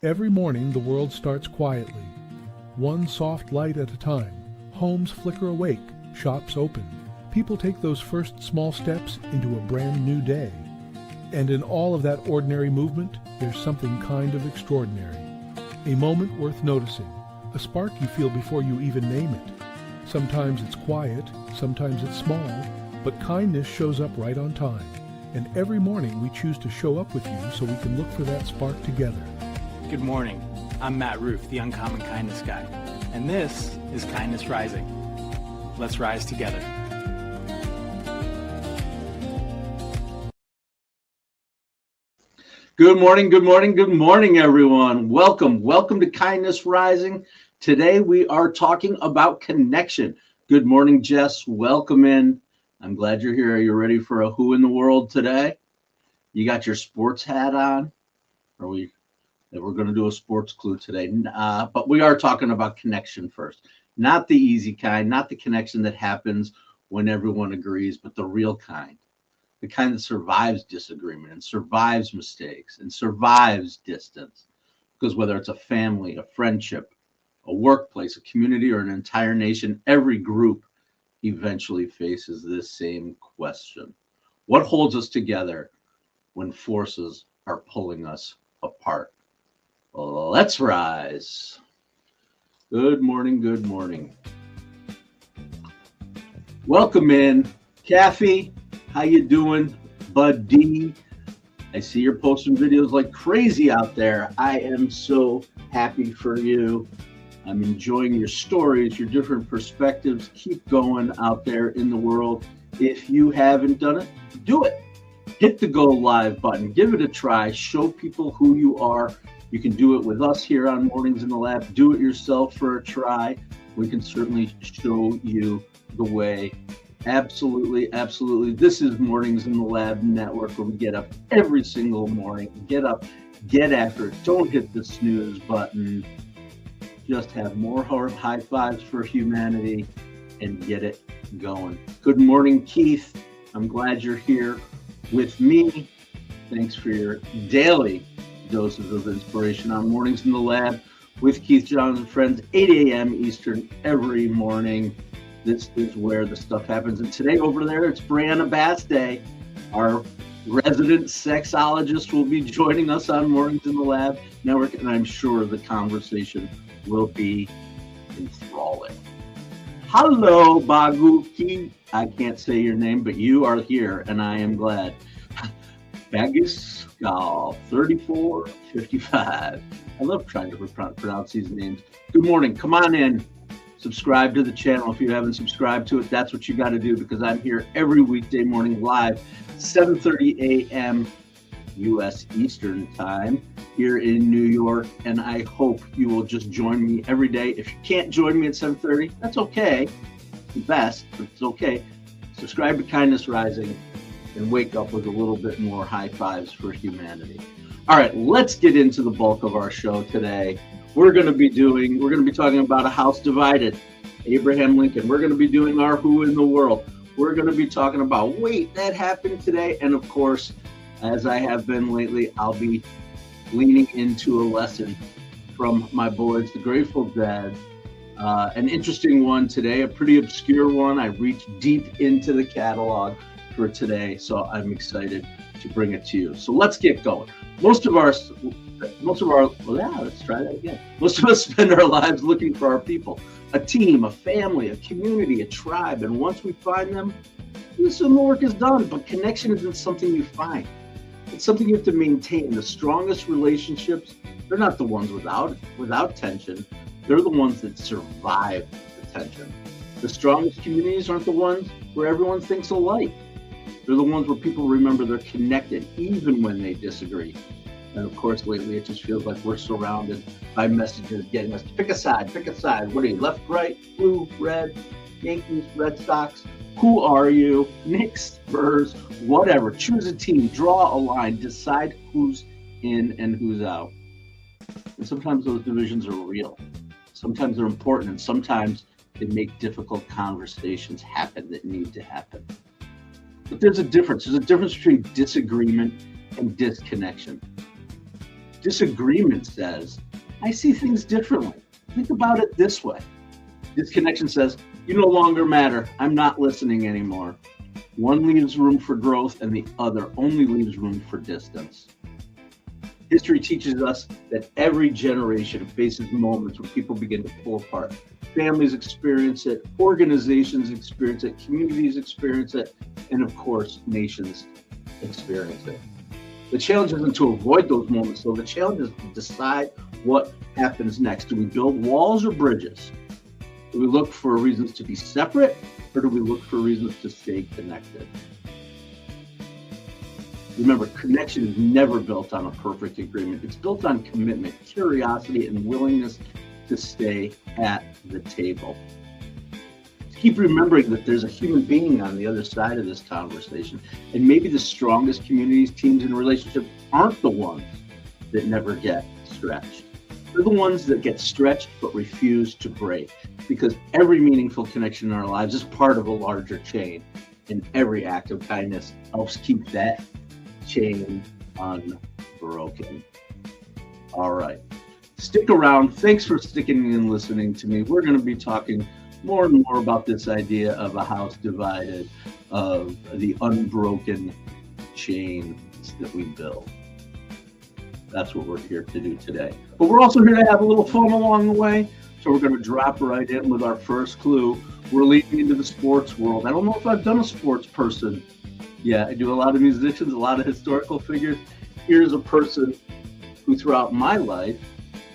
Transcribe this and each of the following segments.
Every morning the world starts quietly, one soft light at a time. Homes flicker awake, shops open. People take those first small steps into a brand new day. And in all of that ordinary movement, there's something kind of extraordinary. A moment worth noticing, a spark you feel before you even name it. Sometimes it's quiet, sometimes it's small, but kindness shows up right on time. And every morning we choose to show up with you so we can look for that spark together. Good morning. I'm Matt Roof, the Uncommon Kindness Guy, and this is Kindness Rising. Let's rise together. Good morning, good morning, good morning, everyone. Welcome to Kindness Rising. Today we are talking about connection. Good morning, Jess. Welcome in. I'm glad you're here. Are you ready for a Who in the World today? You got your sports hat on? We're going to do a sports clue today, but we are talking about connection first. Not the easy kind, not the connection that happens when everyone agrees, but the real kind. The kind that survives disagreement and survives mistakes and survives distance. Because whether it's a family, a friendship, a workplace, a community, or an entire nation, every group eventually faces this same question. What holds us together when forces are pulling us apart? Let's rise. Good morning, good morning. Welcome in, Kathy. How you doing, Bud D? I see you're posting videos like crazy out there. I am so happy for you. I'm enjoying your stories, your different perspectives. Keep going out there in the world. If you haven't done it, do it. Hit the go live button. Give it a try. Show people who you are. You can do it with us here on Mornings in the Lab. Do it yourself for a try. We can certainly show you the way. Absolutely, absolutely. This is Mornings in the Lab Network, where we get up every single morning. Get up, get after it. Don't hit the snooze button. Just have more high fives for humanity and get it going. Good morning, Keith. I'm glad you're here with me. Thanks for your daily doses of inspiration on Mornings in the Lab with Keith Johns and friends, 8 a.m. Eastern every morning. This is where the stuff happens. And today over there, it's Brianna Bass Day. Our resident sexologist will be joining us on Mornings in the Lab Network, and I'm sure the conversation will be enthralling. Hello, Baguki. I can't say your name, but you are here, and I am glad. Bagus Gal 3455. I love trying to pronounce these names. Good morning. Come on in. Subscribe to the channel if you haven't subscribed to it. That's what you got to do, because I'm here every weekday morning live, 7:30 a.m. U.S. Eastern Time here in New York, and I hope you will just join me every day. If you can't join me at 7:30, that's okay. It's the best, but it's okay. Subscribe to Kindness Rising and wake up with a little bit more high fives for humanity. All right, let's get into the bulk of our show today. We're going to be talking about a house divided, Abraham Lincoln. We're going to be doing our Who in the World. We're going to be talking about, wait, that happened today. And of course, as I have been lately, I'll be leaning into a lesson from my boys, the Grateful Dead. An interesting one today, a pretty obscure one. I reached deep into the catalog for today, so I'm excited to bring it to you. So let's get going. Most of us spend our lives looking for our people, a team, a family, a community, a tribe. And once we find them, we assume the work is done. But connection isn't something you find. It's something you have to maintain. The strongest relationships, they're not the ones without tension. They're the ones that survive the tension. The strongest communities aren't the ones where everyone thinks alike. They're the ones where people remember they're connected, even when they disagree. And of course, lately, it just feels like we're surrounded by messages getting us to pick a side. What are you, left, right, blue, red, Yankees, Red Sox? Who are you? Knicks, Spurs, whatever. Choose a team, draw a line, decide who's in and who's out. And sometimes those divisions are real. Sometimes they're important, and sometimes they make difficult conversations happen that need to happen. But there's a difference. There's a difference between disagreement and disconnection. Disagreement says, I see things differently. Think about it this way. Disconnection says, you no longer matter. I'm not listening anymore. One leaves room for growth and the other only leaves room for distance. History teaches us that every generation faces moments when people begin to pull apart. Families experience it, organizations experience it, communities experience it, and of course, nations experience it. The challenge isn't to avoid those moments, though. The challenge is to decide what happens next. Do we build walls or bridges? Do we look for reasons to be separate, or do we look for reasons to stay connected? Remember, connection is never built on a perfect agreement. It's built on commitment, curiosity, and willingness to stay at the table. Keep remembering that there's a human being on the other side of this conversation. And maybe the strongest communities, teams, and relationships aren't the ones that never get stretched. They're the ones that get stretched but refuse to break. Because every meaningful connection in our lives is part of a larger chain. And every act of kindness helps keep that chain unbroken. All right. Stick around. Thanks for sticking and listening to me. We're going to be talking more and more about this idea of a house divided, of the unbroken chains that we build. That's what we're here to do today. But we're also here to have a little fun along the way. So we're going to drop right in with our first clue. We're leading into the sports world. I don't know if I've done a sports person. Yeah, I do a lot of musicians, a lot of historical figures. Here's a person who throughout my life,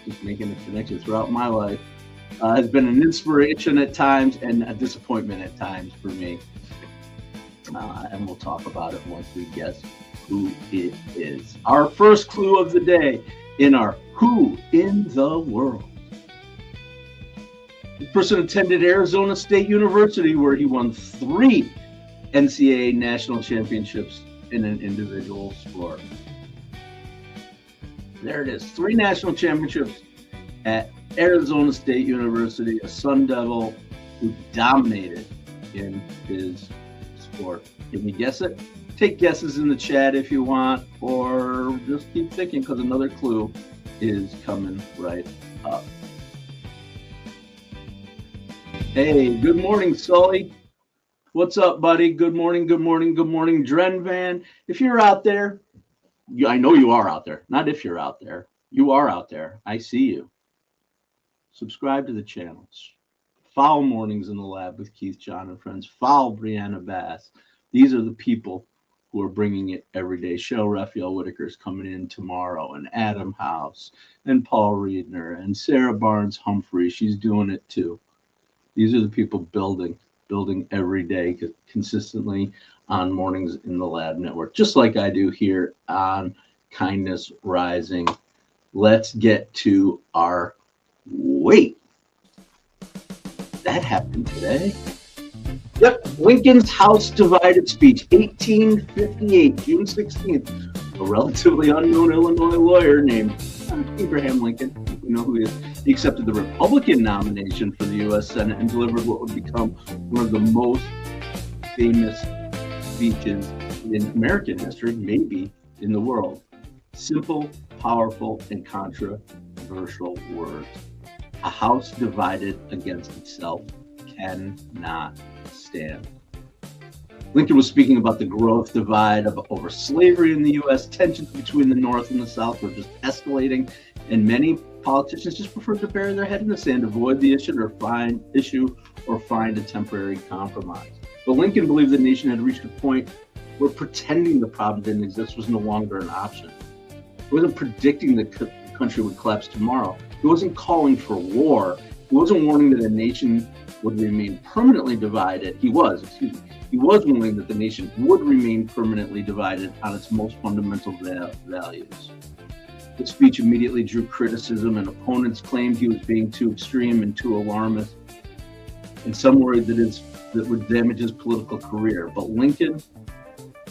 just making a connection, throughout my life, has been an inspiration at times and a disappointment at times for me. And we'll talk about it once we guess who it is. Our first clue of the day in our Who in the World. This person attended Arizona State University, where he won 3 NCAA national championships in an individual sport. There it is, 3 national championships at Arizona State University, a Sun Devil who dominated in his sport. Can you guess it? Take guesses in the chat if you want, or just keep thinking, because another clue is coming right up. Hey, good morning, Sully. What's up, buddy? Good morning, good morning, good morning, Dren Van. If you're out there, I know you are out there. Not if you're out there. You are out there. I see you. Subscribe to the channels. Follow Mornings in the Lab with Keith, John, and friends. Follow Brianna Bass. These are the people who are bringing it every day. Cheryl Raphael Whitaker is coming in tomorrow, and Adam House, and Paul Riedner, and Sarah Barnes Humphrey. She's doing it too. These are the people building every day consistently on Mornings in the Lab Network, just like I do here on Kindness Rising. Let's get to our wait. That happened today. Yep, Lincoln's House Divided speech, 1858, June 16th. A relatively unknown Illinois lawyer named Abraham Lincoln, we know who he is. He accepted the Republican nomination for the U.S. Senate and delivered what would become one of the most famous speeches in American history, maybe in the world. Simple, powerful, and controversial words. A house divided against itself cannot stand. Lincoln was speaking about the growth divide over slavery in the U.S. Tensions between the North and the South were just escalating, and many politicians just preferred to bury their head in the sand, avoid the issue, or find a temporary compromise. But Lincoln believed the nation had reached a point where pretending the problem didn't exist was no longer an option. He wasn't predicting the country would collapse tomorrow. He wasn't calling for war. He wasn't warning that a nation would remain permanently divided. He was warning that the nation would remain permanently divided on its most fundamental values. The speech immediately drew criticism, and opponents claimed he was being too extreme and too alarmist, and some worried that would damage his political career. But Lincoln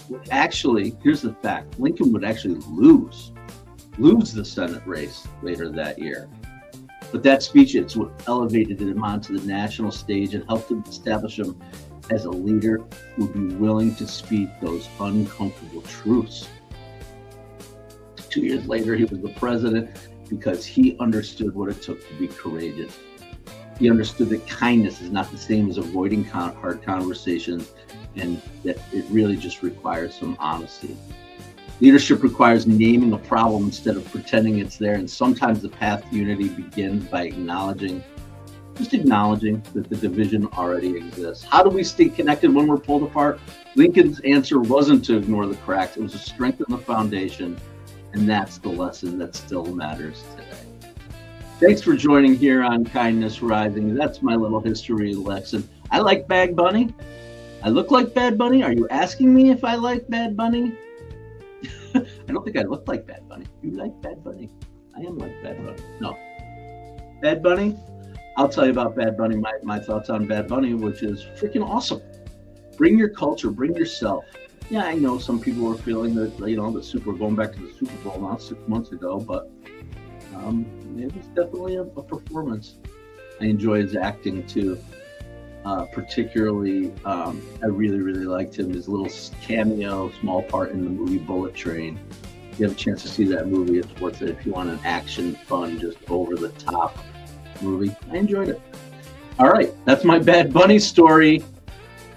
would actually, here's the fact, Lincoln would actually lose the Senate race later that year. But that speech, it's what elevated him onto the national stage and helped him establish him as a leader who would be willing to speak those uncomfortable truths. 2 years later, he was the president because he understood what it took to be courageous. He understood that kindness is not the same as avoiding hard conversations, and that it really just requires some honesty. Leadership requires naming a problem instead of pretending it's there, and sometimes the path to unity begins by acknowledging that the division already exists. How do we stay connected when we're pulled apart? Lincoln's answer wasn't to ignore the cracks, it was to strengthen the foundation, and that's the lesson that still matters today. Thanks for joining here on Kindness Rising. That's my little history lesson. I like Bad Bunny. I look like Bad Bunny. Are you asking me if I like Bad Bunny? I don't think I look like Bad Bunny. You like Bad Bunny? I am like Bad Bunny. No. Bad Bunny? I'll tell you about Bad Bunny, my thoughts on Bad Bunny, which is freaking awesome. Bring your culture, bring yourself. Yeah, I know some people were feeling that, the going back to the Super Bowl now 6 months ago, but it was definitely a performance. I enjoy his acting too. Particularly, I really, really liked him. His little cameo, small part in the movie Bullet Train. If you have a chance to see that movie, it's worth it if you want an action, fun, just over the top movie. I enjoyed it. All right, that's my Bad Bunny story.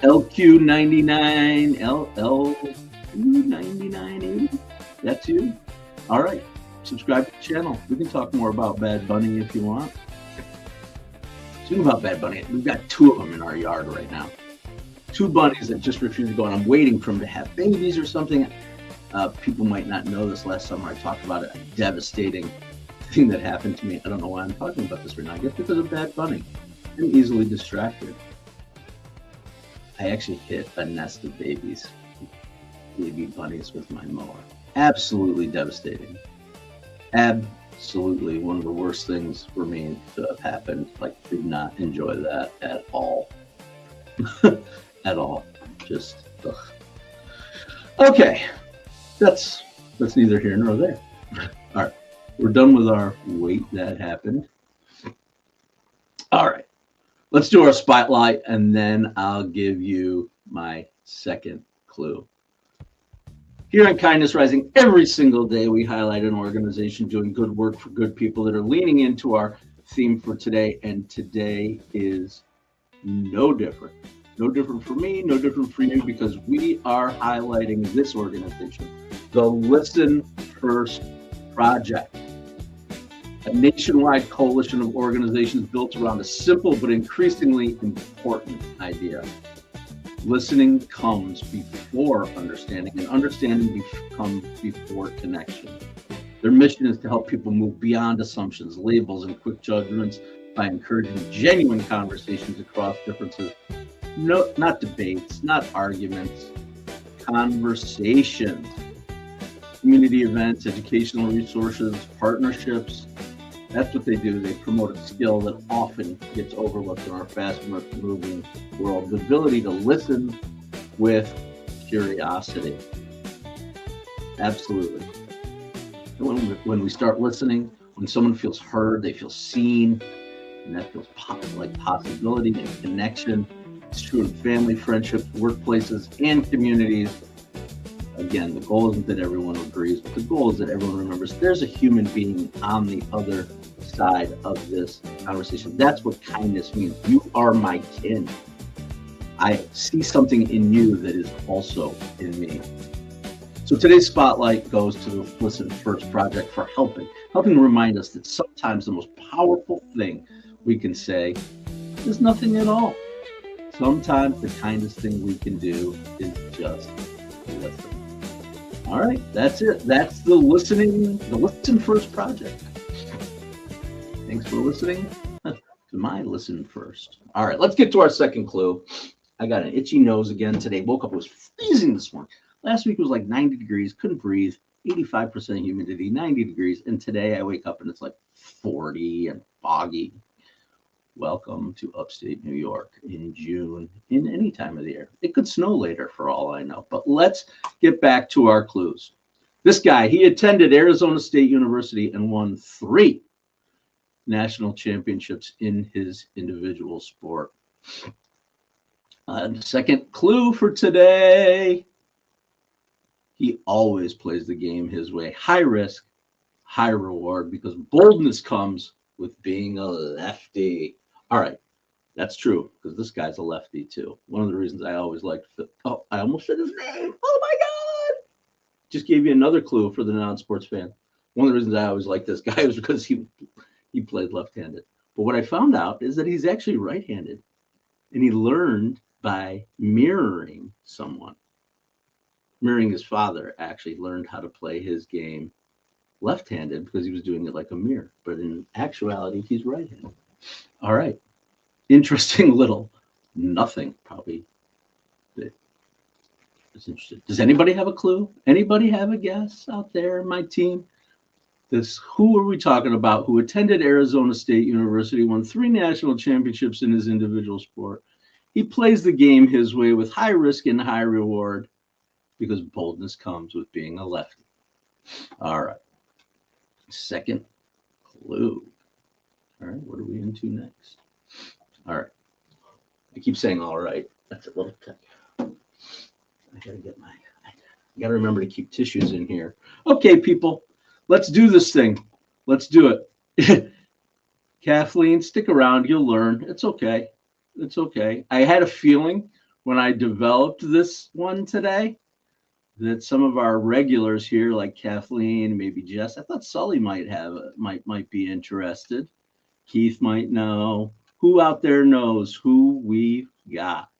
LQ99, LQ9980. That's you. All right, subscribe to the channel. We can talk more about Bad Bunny if you want. Speaking about Bad Bunny, we've got 2 of them in our yard right now. 2 bunnies that just refuse to go, and I'm waiting for them to have babies or something. People might not know this. Last summer I talked about a devastating thing that happened to me. I don't know why I'm talking about this right now. I guess because of Bad Bunny. I'm easily distracted. I actually hit a nest of baby bunnies with my mower. Absolutely devastating. Absolutely one of the worst things for me to have happened. Like, did not enjoy that at all. At all. Just, ugh. Okay. That's neither here nor there. All right. We're done with our wait that happened. All right. Let's do our spotlight, and then I'll give you my second clue. Here on Kindness Rising, every single day we highlight an organization doing good work for good people that are leaning into our theme for today, and today is no different. No different for me, no different for you, because we are highlighting this organization, the Listen First Project, a nationwide coalition of organizations built around a simple but increasingly important idea. Listening comes before understanding, and understanding comes before connection. Their mission is to help people move beyond assumptions, labels, and quick judgments by encouraging genuine conversations across differences. No, not debates, not arguments, conversations. Community events, educational resources, partnerships. That's what they do. They promote a skill that often gets overlooked in our fast-moving world, the ability to listen with curiosity. Absolutely. When we start listening, when someone feels heard, they feel seen, and that feels like possibility and connection. It's true in family, friendships, workplaces, and communities. Again, the goal isn't that everyone agrees, but the goal is that everyone remembers there's a human being on the other side of this conversation. That's what kindness means. You are my kin. I see something in you that is also in me. So today's spotlight goes to the Listen First Project for helping remind us that sometimes the most powerful thing we can say is nothing at all. Sometimes the kindest thing we can do is just listen. All right, that's it. That's the Listen First Project. Thanks for listening to my Listen First. All right, let's get to our second clue. I got an itchy nose again today. Woke up, it was freezing this morning. Last week it was like 90 degrees, couldn't breathe, 85% humidity, 90 degrees. And today I wake up and it's like 40 and foggy. Welcome to upstate New York in June, in any time of the year. It could snow later for all I know, but let's get back to our clues. This guy, he attended Arizona State University and won 3 national championships in his individual sport. The second clue for today. He always plays the game his way. High risk, high reward, because boldness comes with being a lefty. All right, that's true, because this guy's a lefty too. One of the reasons I always liked, oh, I almost said his name. Oh my God. Just gave you another clue for the non-sports fan. One of the reasons I always liked this guy was because he played left-handed. But what I found out is that he's actually right-handed, and he learned by mirroring someone. Mirroring his father, actually learned how to play his game left-handed because he was doing it like a mirror. But in actuality, he's right-handed. All right. Interesting little nothing, probably. It's interesting. Does anybody have a clue? Anybody have a guess out there in my team? Who are we talking about? Who attended Arizona State University, won 3 national championships in his individual sport. He plays the game his way with high risk and high reward because boldness comes with being a lefty. All right. Second clue. All right. What are we into next? All right. I keep saying all right. That's a little tech. I gotta remember to keep tissues in here. Okay, people. Let's do this thing. Let's do it. Kathleen, stick around. You'll learn. It's okay. It's okay. I had a feeling when I developed this one today that some of our regulars here, like Kathleen, maybe Jess, I thought Sully might be interested. Keith might know. Who out there knows who we've got?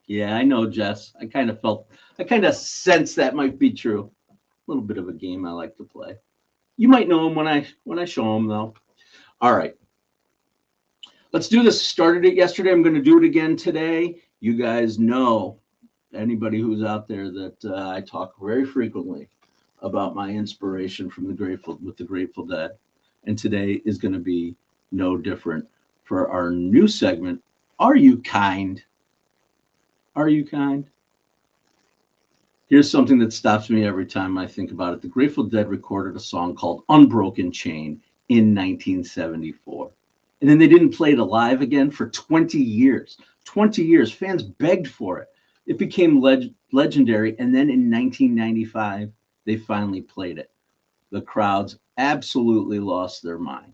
Yeah, I know, Jess. I kind of sensed that might be true. A little bit of a game I like to play. You might know him when I show him, though. All right. Let's do this. Started it yesterday. I'm going to do it again today. You guys know, anybody who's out there, that I talk very frequently about my inspiration from the Grateful Dead. And today is going to be no different for our new segment. Are you kind? Are you kind? Here's something that stops me every time I think about it. The Grateful Dead recorded a song called Unbroken Chain in 1974. And then they didn't play it live again for 20 years. 20 years. Fans begged for it. It became legendary. And then in 1995, they finally played it. The crowds absolutely lost their mind.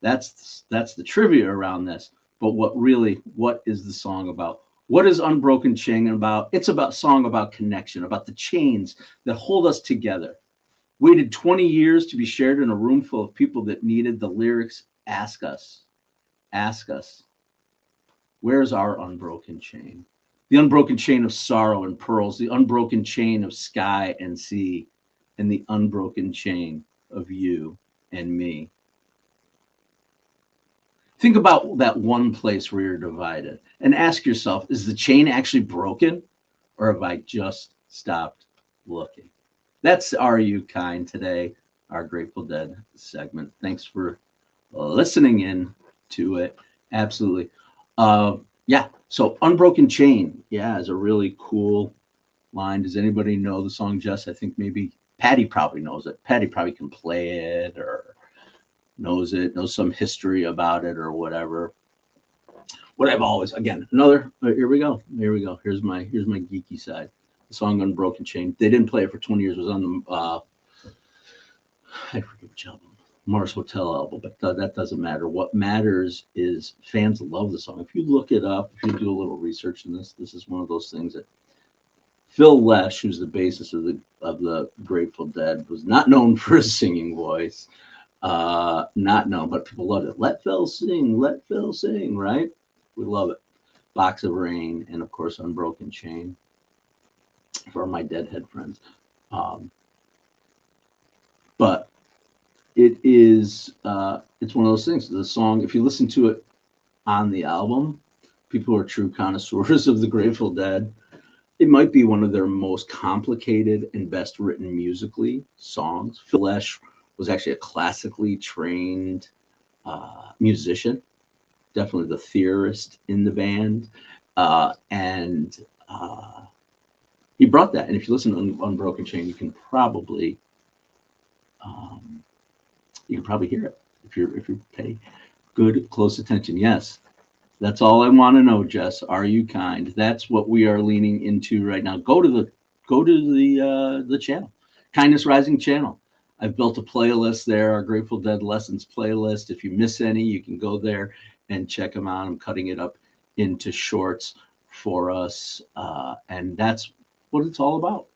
That's the trivia around this. But what is the song about? What is Unbroken Chain about? It's a song about connection, about the chains that hold us together. Waited 20 years to be shared in a room full of people that needed the lyrics. Ask us. Where's our unbroken chain? The unbroken chain of sorrow and pearls, the unbroken chain of sky and sea, and the unbroken chain of you and me. Think about that one place where you're divided and ask yourself, is the chain actually broken, or have I just stopped looking? That's Are You Kind today, our Grateful Dead segment. Thanks for listening in to it. Absolutely. Yeah. So Unbroken Chain, is a really cool line. Does anybody know the song, Jess? I think maybe Patty probably knows it. Patty probably can play it or knows some history about it or whatever. What I've always, again, here we go. Here's my geeky side. The song Unbroken Chain. They didn't play it for 20 years. It was on the I forget which album, Mars Hotel album, but that doesn't matter. What matters is fans love the song. If you look it up, if you do a little research in this is one of those things that Phil Lesh, who's the bassist of the Grateful Dead, was not known for his singing voice. Not known, but people loved it. Let Phil sing, right? We love it. Box of Rain, and of course Unbroken Chain for my Deadhead friends. But it is it's one of those things. The song, if you listen to it on the album, people who are true connoisseurs of the Grateful Dead, it might be one of their most complicated and best written musically songs. Phil Lesh was actually a classically trained musician, definitely the theorist in the band. And he brought that. And if you listen to Unbroken Chain, you can probably hear it if you pay good, close attention. Yes, that's all I want to know, Jess. Are you kind? That's what we are leaning into right now. Go to the go to the channel, Kindness Rising channel. I've built a playlist there, our Grateful Dead Lessons playlist. If you miss any, you can go there and check them out. I'm cutting it up into shorts for us, and that's what it's all about.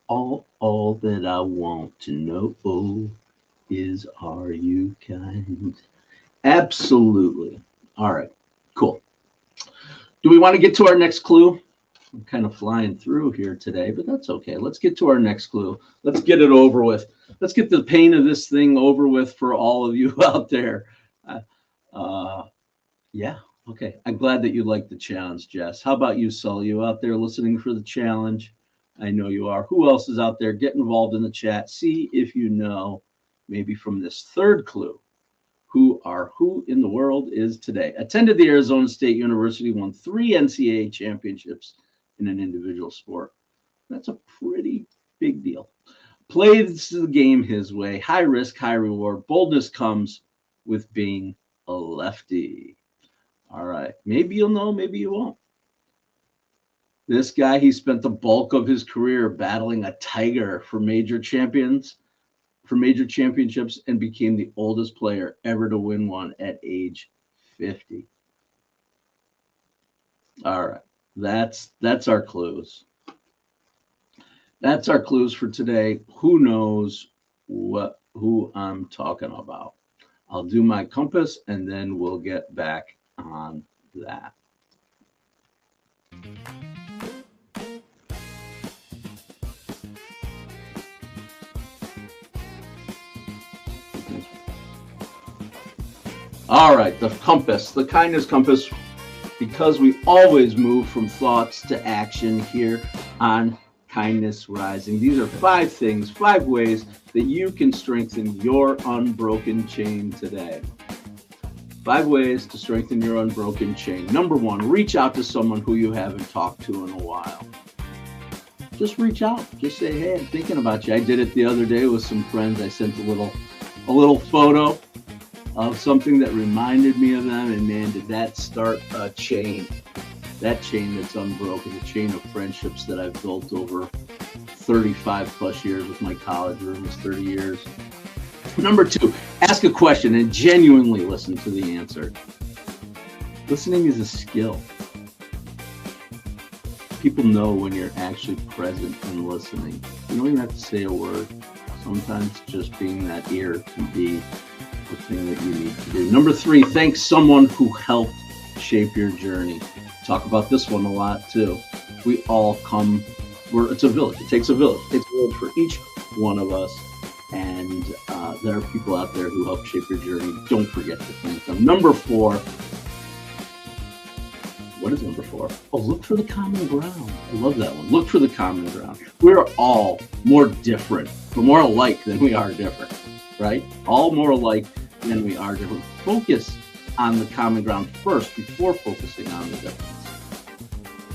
All that I want to know is, are you kind? Absolutely. All right, cool. Do we want to get to our next clue? I'm kind of flying through here today, but that's okay. Let's get to our next clue. Let's get it over with. Let's get the pain of this thing over with for all of you out there. Yeah, okay. I'm glad that you liked the challenge, Jess. How about you, Sully? You out there listening for the challenge? I know you are. Who else is out there? Get involved in the chat. See if you know, maybe from this third clue, who in the world is today. Attended the Arizona State University, won 3 NCAA championships in an individual sport. That's a pretty big deal. Plays the game his way. High risk, high reward. Boldness comes with being a lefty. All right. Maybe you'll know, maybe you won't. This guy, he spent the bulk of his career battling a tiger for major championships, and became the oldest player ever to win one at age 50. All right. That's our clues. That's our clues for today. Who knows who I'm talking about? I'll do my compass and then we'll get back on that. All right, the compass, the kindness compass, because we always move from thoughts to action here on Kindness Rising. These are 5 things, 5 ways that you can strengthen your unbroken chain today. 5 ways to strengthen your unbroken chain. Number 1, reach out to someone who you haven't talked to in a while. Just reach out. Just say, hey, I'm thinking about you. I did it the other day with some friends. I sent a little photo of something that reminded me of them, and man, did that start a chain. That chain that's unbroken, a chain of friendships that I've built over 35 plus years with my college roomies, 30 years. Number 2, ask a question and genuinely listen to the answer. Listening is a skill. People know when you're actually present and listening. You don't even have to say a word. Sometimes just being that ear can be the thing that you need to do. Number 3, thank someone who helped shape your journey. Talk about this one a lot too. We all come, it's a village. It takes a village. It takes a village for each one of us. And there are people out there who help shape your journey. Don't forget to thank them. Number 4. What is number 4? Oh, look for the common ground. I love that one. Look for the common ground. We're all more different. We're more alike than we are different, right? All more alike than we are different. Focus on the common ground first before focusing on the difference.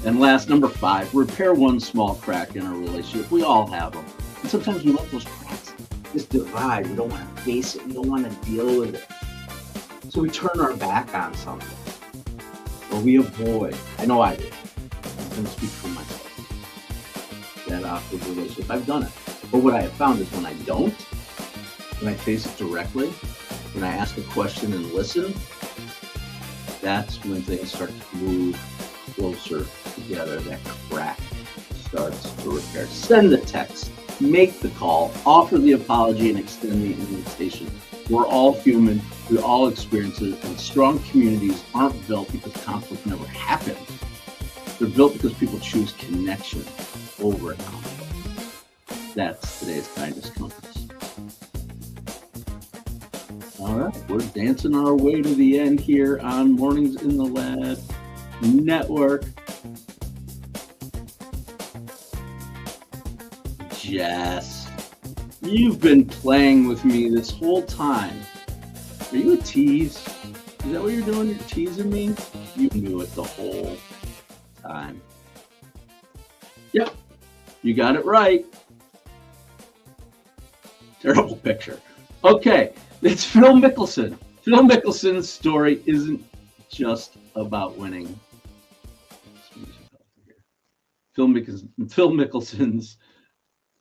And last, number 5, repair one small crack in a relationship. We all have them. And sometimes we let those cracks just divide. We don't want to face it. We don't want to deal with it. So we turn our back on something. Or we avoid. I know I do. I'm going to speak for myself. That awkward relationship. I've done it. But what I have found is when I don't, when I face it directly, when I ask a question and listen, that's when things start to move closer together. That crack starts to repair. Send the text, make the call, offer the apology, and extend the invitation. We're all human. We all experience it. And strong communities aren't built because conflict never happens. They're built because people choose connection over conflict. That's today's kindness compass. All right, we're dancing our way to the end here on Mornings in the Lab Network. Jess, you've been playing with me this whole time. Are you a tease? Is that what you're doing? You're teasing me? You knew it the whole time. Yep, you got it right. Terrible picture. Okay, it's Phil Mickelson. Phil Mickelson's story isn't just about winning. Phil Mickelson's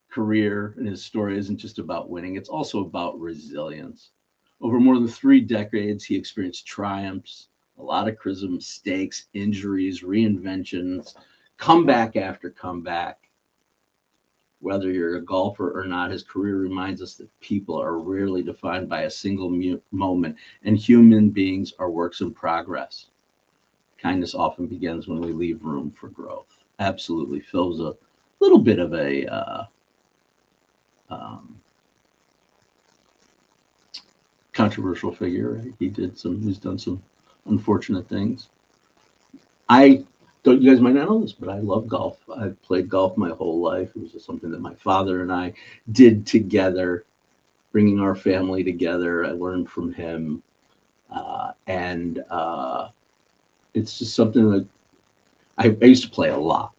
career and his story isn't just about winning, it's also about resilience. Over more than 3 decades, he experienced triumphs, a lot of criticism, mistakes, injuries, reinventions, comeback after comeback. Whether you're a golfer or not, his career reminds us that people are rarely defined by a single moment, and human beings are works in progress. Kindness often begins when we leave room for growth. Absolutely. Phil's a little bit of a um, controversial figure. He's done some unfortunate things. I don't, you guys might not know this, but I love golf. I've played golf my whole life. It was just something that my father and I did together, bringing our family together. I learned from him. And it's just something that I used to play a lot.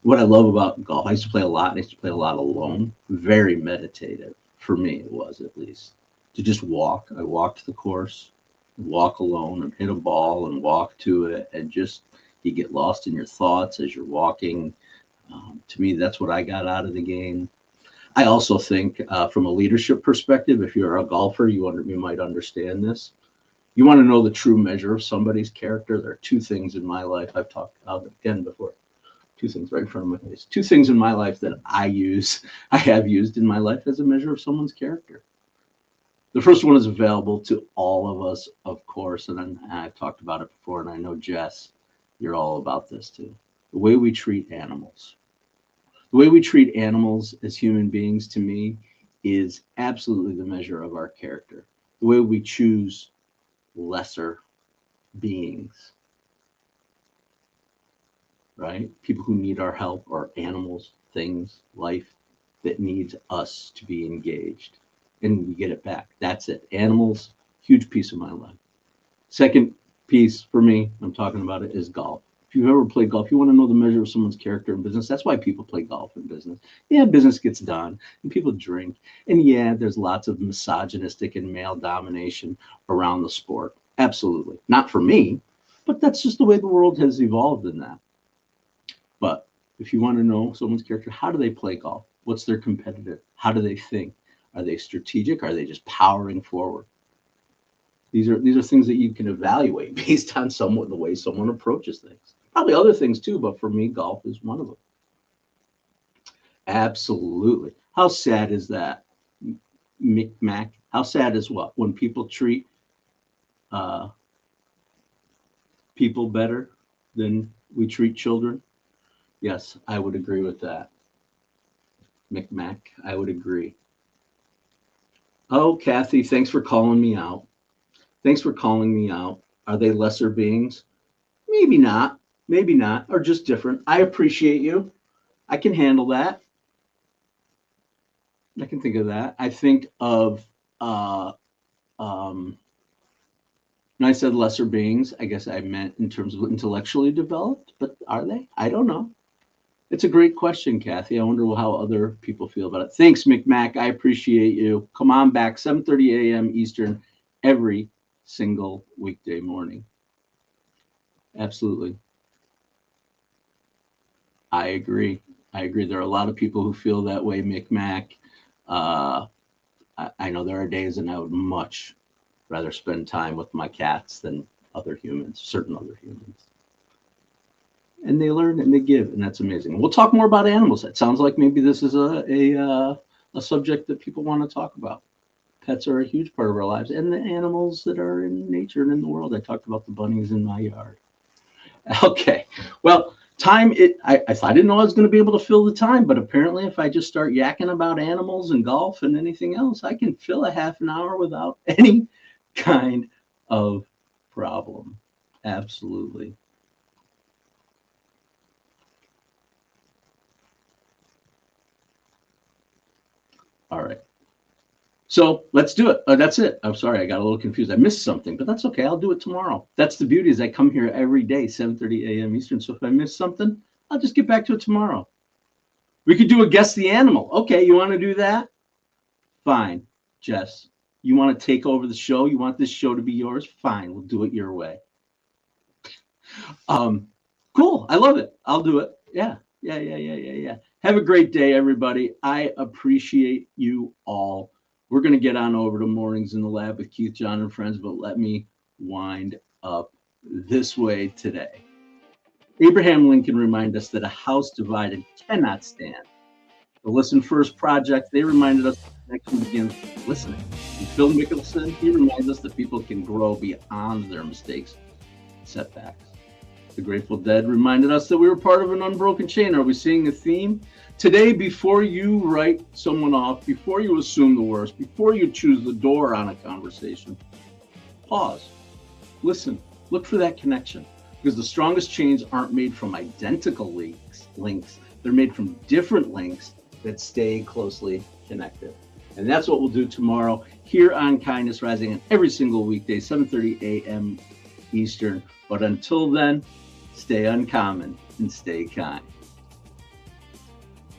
What I love about golf, I used to play a lot. I used to play a lot alone. Very meditative. For me, it was, at least. To just walk. I walked the course, walk alone, and hit a ball and walk to it, and just you get lost in your thoughts as you're walking. To me, that's what I got out of the game. I also think, from a leadership perspective, if you're a golfer, you might understand this. You want to know the true measure of somebody's character. There are 2 things in my life I've talked about again before. 2 things right in front of my face. 2 things in my life that I have used in my life as a measure of someone's character. The first one is available to all of us, of course, and I've talked about it before, and I know, Jess, you're all about this too. The way we treat animals. The way we treat animals as human beings, to me, is absolutely the measure of our character. The way we choose lesser beings, right? People who need our help, or animals, things, life that needs us to be engaged. And we get it back. That's it. Animals, huge piece of my life. Second piece for me, I'm talking about it, is golf. If you've ever played golf, you want to know the measure of someone's character in business. That's why people play golf in business. Yeah, business gets done and people drink. And yeah, there's lots of misogynistic and male domination around the sport. Absolutely. Not for me, but that's just the way the world has evolved in that. But if you want to know someone's character, how do they play golf? What's their competitive? How do they think? Are they strategic? Are they just powering forward? These are things that you can evaluate based on the way someone approaches things. Probably other things too, but for me, golf is one of them. Absolutely. How sad is that, Mac? How sad is what? When people treat people better than we treat children? Yes, I would agree with that. Mac, I would agree. Oh, Kathy, thanks for calling me out. Thanks for calling me out. Are they lesser beings? Maybe not. Maybe not. Or just different. I appreciate you. I can handle that. I can think of that. I think of when I said lesser beings, I guess I meant in terms of intellectually developed, but are they? I don't know. It's a great question, Kathy. I wonder how other people feel about it. Thanks, McMack. I appreciate you. Come on back, 7:30 a.m. Eastern, every single weekday morning. Absolutely. I agree. There are a lot of people who feel that way, McMack. I know there are days and I would much rather spend time with my cats than certain other humans. And they learn and they give, and that's amazing. We'll talk more about animals. It sounds like maybe this is a subject that people want to talk about. Pets are a huge part of our lives, and the animals that are in nature and in the world. I talked about the bunnies in my yard. Okay, well, time. I didn't know I was going to be able to fill the time, but apparently, if I just start yakking about animals and golf and anything else, I can fill a half an hour without any kind of problem. Absolutely. All right. So let's do it. That's it. I'm sorry, I got a little confused. I missed something, but that's okay. I'll do it tomorrow. That's the beauty, is I come here every day, 7:30 a.m. Eastern. So if I miss something, I'll just get back to it tomorrow. We could do a guess the animal. Okay, you want to do that? Fine, Jess. You want to take over the show? You want this show to be yours? Fine, we'll do it your way. Cool. I love it. I'll do it. Yeah. Yeah. Have a great day, everybody. I appreciate you all. We're going to get on over to Mornings in the Lab with Keith, John, and friends, but let me wind up this way today. Abraham Lincoln reminded us that a house divided cannot stand. The Listen First Project, they reminded us that connection begins with listening. And Phil Mickelson, he reminds us that people can grow beyond their mistakes and setbacks. The Grateful Dead reminded us that we were part of an unbroken chain. Are we seeing a theme? Today, before you write someone off, before you assume the worst, before you choose the door on a conversation, pause, listen, look for that connection. Because the strongest chains aren't made from identical links. They're made from different links that stay closely connected. And that's what we'll do tomorrow here on Kindness Rising, and every single weekday, 7:30 a.m. Eastern. But until then, stay uncommon and stay kind.